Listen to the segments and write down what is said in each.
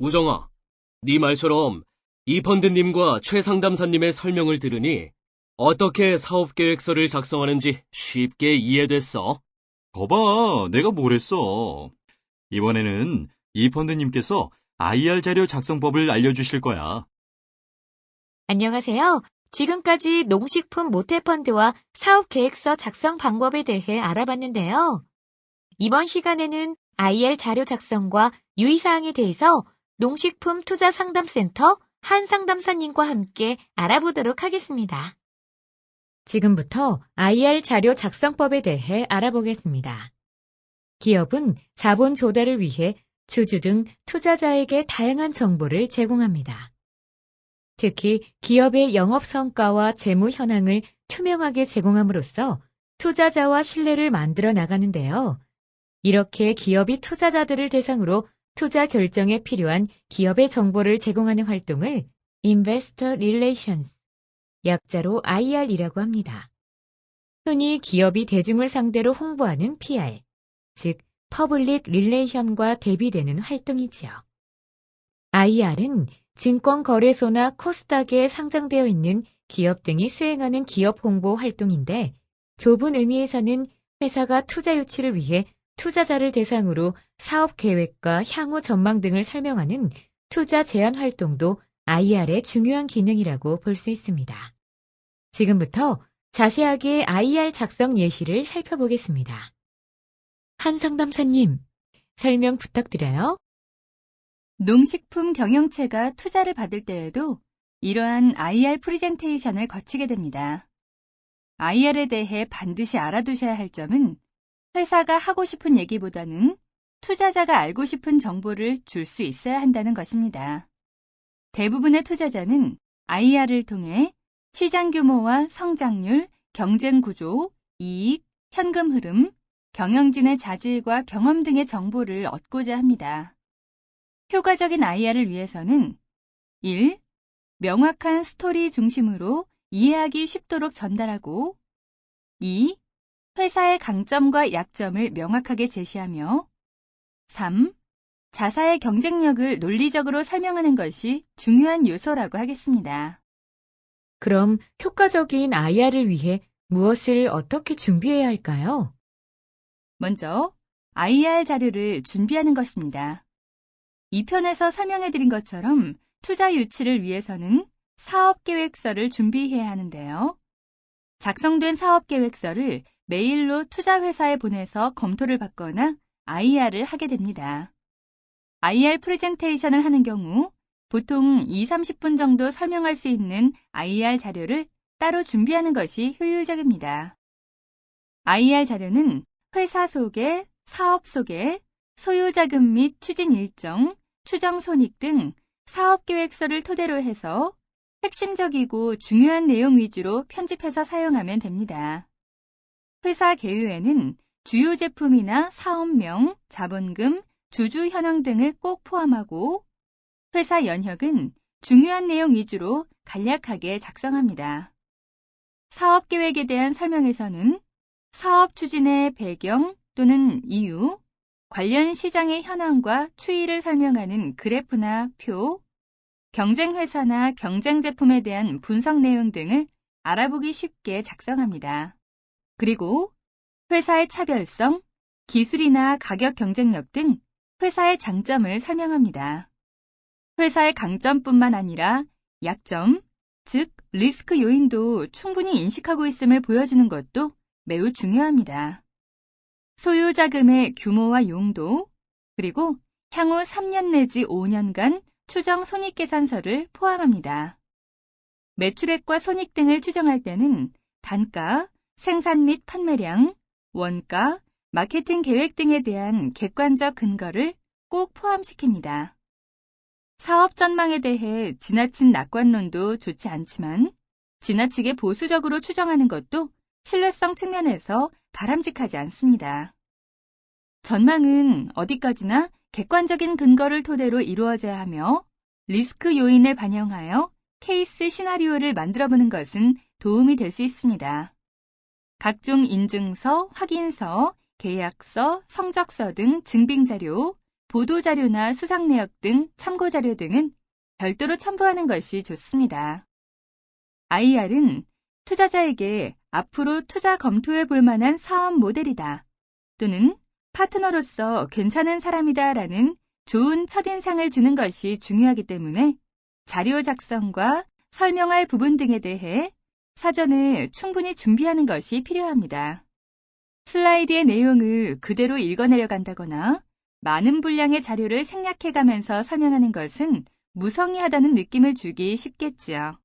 우정아, 네 말처럼 이펀드님과 최 상담사님의 설명을 들으니 어떻게 사업계획서를 작성하는지 쉽게 이해됐어. 거봐, 내가 뭘 했어. 이번에는 이펀드님께서 IR 자료 작성법을 알려주실 거야. 안녕하세요. 지금까지 농식품 모태펀드와 사업계획서 작성 방법에 대해 알아봤는데요. 이번 시간에는 IR 자료 작성과 유의사항에 대해서 농식품 투자상담센터 한 상담사님과 함께 알아보도록 하겠습니다. 지금부터 IR 자료 작성법에 대해 알아보겠습니다. 기업은 자본 조달을 위해 주주 등 투자자에게 다양한 정보를 제공합니다. 특히 기업의 영업 성과와 재무 현황을 투명하게 제공함으로써 투자자와 신뢰를 만들어 나가는데요. 이렇게 기업이 투자자들을 대상으로 투자 결정에 필요한 기업의 정보를 제공하는 활동을 Investor Relations, 약자로 IR이라고 합니다. 흔히 기업이 대중을 상대로 홍보하는 PR, 즉 Public Relation과 대비되는 활동이지요. IR은 증권거래소나 코스닥에 상장되어 있는 기업 등이 수행하는 기업 홍보 활동인데, 좁은 의미에서는 회사가 투자 유치를 위해 투자자를 대상으로 사업 계획과 향후 전망 등을 설명하는 투자 제안 활동도 IR의 중요한 기능이라고 볼 수 있습니다. 지금부터 자세하게 IR 작성 예시를 살펴보겠습니다. 한 상담사님, 설명 부탁드려요. 농식품 경영체가 투자를 받을 때에도 이러한 IR 프리젠테이션을 거치게 됩니다. IR에 대해 반드시 알아두셔야 할 점은 회사가 하고 싶은 얘기보다는 투자자가 알고 싶은 정보를 줄 수 있어야 한다는 것입니다. 대부분의 투자자는 IR을 통해 시장 규모와 성장률, 경쟁 구조, 이익, 현금 흐름, 경영진의 자질과 경험 등의 정보를 얻고자 합니다. 효과적인 IR을 위해서는 1. 명확한 스토리 중심으로 이해하기 쉽도록 전달하고 2. 회사의 강점과 약점을 명확하게 제시하며 3. 자사의 경쟁력을 논리적으로 설명하는 것이 중요한 요소라고 하겠습니다. 그럼 효과적인 IR을 위해 무엇을 어떻게 준비해야 할까요? 먼저 IR 자료를 준비하는 것입니다. 이 편에서 설명해드린 것처럼 투자 유치를 위해서는 사업계획서를 준비해야 하는데요. 작성된 사업계획서를 메일로 투자회사에 보내서 검토를 받거나 IR을 하게 됩니다. IR 프레젠테이션을 하는 경우 보통 2~30분 정도 설명할 수 있는 IR 자료를 따로 준비하는 것이 효율적입니다. IR 자료는 회사 소개, 사업 소개, 소요자금 및 추진 일정, 추정 손익 등 사업계획서를 토대로 해서 핵심적이고 중요한 내용 위주로 편집해서 사용하면 됩니다. 회사 개요에는 주요 제품이나 사업명, 자본금, 주주 현황 등을 꼭 포함하고 회사 연혁은 중요한 내용 위주로 간략하게 작성합니다. 사업계획에 대한 설명에서는 사업 추진의 배경 또는 이유, 관련 시장의 현황과 추이를 설명하는 그래프나 표, 경쟁 회사나 경쟁 제품에 대한 분석 내용 등을 알아보기 쉽게 작성합니다. 그리고 회사의 차별성, 기술이나 가격 경쟁력 등 회사의 장점을 설명합니다. 회사의 강점뿐만 아니라 약점, 즉 리스크 요인도 충분히 인식하고 있음을 보여주는 것도 매우 중요합니다. 소요 자금의 규모와 용도, 그리고 향후 3년 내지 5년간 추정 손익계산서를 포함합니다. 매출액과 손익 등을 추정할 때는 단가, 생산 및 판매량, 원가, 마케팅 계획 등에 대한 객관적 근거를 꼭 포함시킵니다. 사업 전망에 대해 지나친 낙관론도 좋지 않지만 지나치게 보수적으로 추정하는 것도 신뢰성 측면에서 바람직하지 않습니다. 전망은 어디까지나 객관적인 근거를 토대로 이루어져야 하며 리스크 요인을 반영하여 케이스 시나리오를 만들어보는 것은 도움이 될 수 있습니다. 각종 인증서, 확인서, 계약서, 성적서 등 증빙자료, 보도자료나 수상내역 등 참고자료 등은 별도로 첨부하는 것이 좋습니다. IR은 투자자에게 앞으로 투자 검토해 볼 만한 사업 모델이다 또는 파트너로서 괜찮은 사람이다라는 좋은 첫인상을 주는 것이 중요하기 때문에 자료 작성과 설명할 부분 등에 대해 사전에 충분히 준비하는 것이 필요합니다. 슬라이드의 내용을 그대로 읽어내려간다거나 많은 분량의 자료를 생략해가면서 설명하는 것은 무성의하다는 느낌을 주기 쉽겠지요.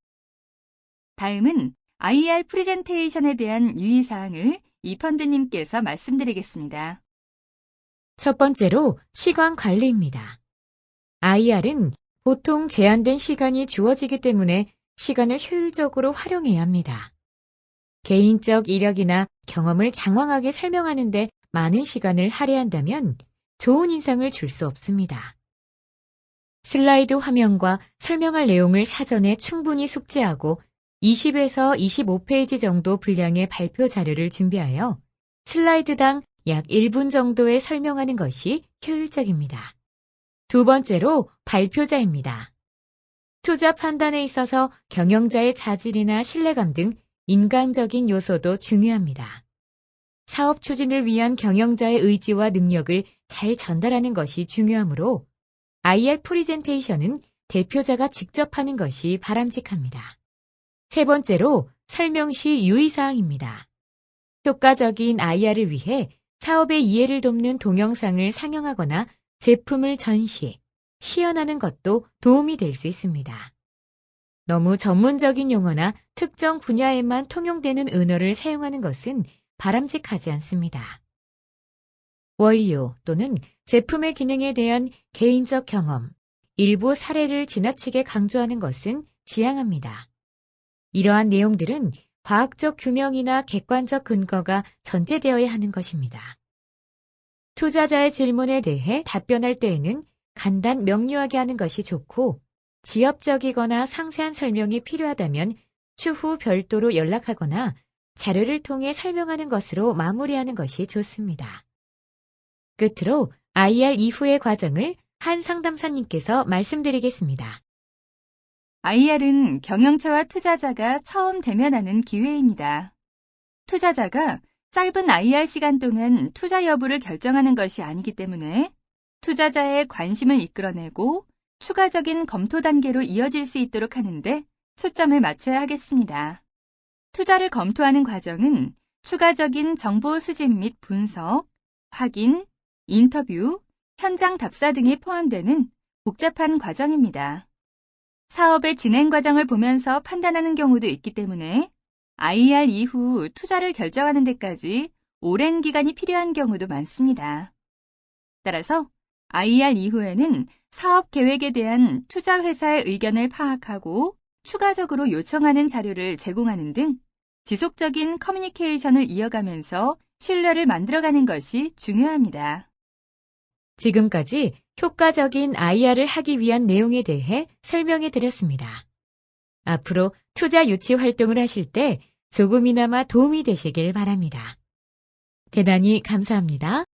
다음은 IR 프레젠테이션에 대한 유의사항을 이펀드님께서 말씀드리겠습니다. 첫 번째로 시간 관리입니다. IR은 보통 제한된 시간이 주어지기 때문에 시간을 효율적으로 활용해야 합니다. 개인적 이력이나 경험을 장황하게 설명하는데 많은 시간을 할애한다면 좋은 인상을 줄 수 없습니다. 슬라이드 화면과 설명할 내용을 사전에 충분히 숙지하고 20에서 25페이지 정도 분량의 발표 자료를 준비하여 슬라이드당 약 1분 정도에 설명하는 것이 효율적입니다. 두 번째로 발표자입니다. 투자 판단에 있어서 경영자의 자질이나 신뢰감 등 인간적인 요소도 중요합니다. 사업 추진을 위한 경영자의 의지와 능력을 잘 전달하는 것이 중요하므로 IR 프레젠테이션은 대표자가 직접 하는 것이 바람직합니다. 세 번째로 설명 시 유의사항입니다. 효과적인 IR을 위해 사업의 이해를 돕는 동영상을 상영하거나 제품을 전시, 시연하는 것도 도움이 될 수 있습니다. 너무 전문적인 용어나 특정 분야에만 통용되는 은어를 사용하는 것은 바람직하지 않습니다. 원료 또는 제품의 기능에 대한 개인적 경험, 일부 사례를 지나치게 강조하는 것은 지양합니다. 이러한 내용들은 과학적 규명이나 객관적 근거가 전제되어야 하는 것입니다. 투자자의 질문에 대해 답변할 때에는 간단 명료하게 하는 것이 좋고 지엽적이거나 상세한 설명이 필요하다면 추후 별도로 연락하거나 자료를 통해 설명하는 것으로 마무리하는 것이 좋습니다. 끝으로 IR 이후의 과정을 한 상담사님께서 말씀드리겠습니다. IR은 경영처와 투자자가 처음 대면하는 기회입니다. 투자자가 짧은 IR 시간 동안 투자 여부를 결정하는 것이 아니기 때문에 투자자의 관심을 이끌어내고 추가적인 검토 단계로 이어질 수 있도록 하는데 초점을 맞춰야 하겠습니다. 투자를 검토하는 과정은 추가적인 정보 수집 및 분석, 확인, 인터뷰, 현장 답사 등이 포함되는 복잡한 과정입니다. 사업의 진행 과정을 보면서 판단하는 경우도 있기 때문에 IR 이후 투자를 결정하는 데까지 오랜 기간이 필요한 경우도 많습니다. 따라서 IR 이후에는 사업 계획에 대한 투자 회사의 의견을 파악하고 추가적으로 요청하는 자료를 제공하는 등 지속적인 커뮤니케이션을 이어가면서 신뢰를 만들어가는 것이 중요합니다. 지금까지 효과적인 IR을 하기 위한 내용에 대해 설명해 드렸습니다. 앞으로 투자 유치 활동을 하실 때 조금이나마 도움이 되시길 바랍니다. 대단히 감사합니다.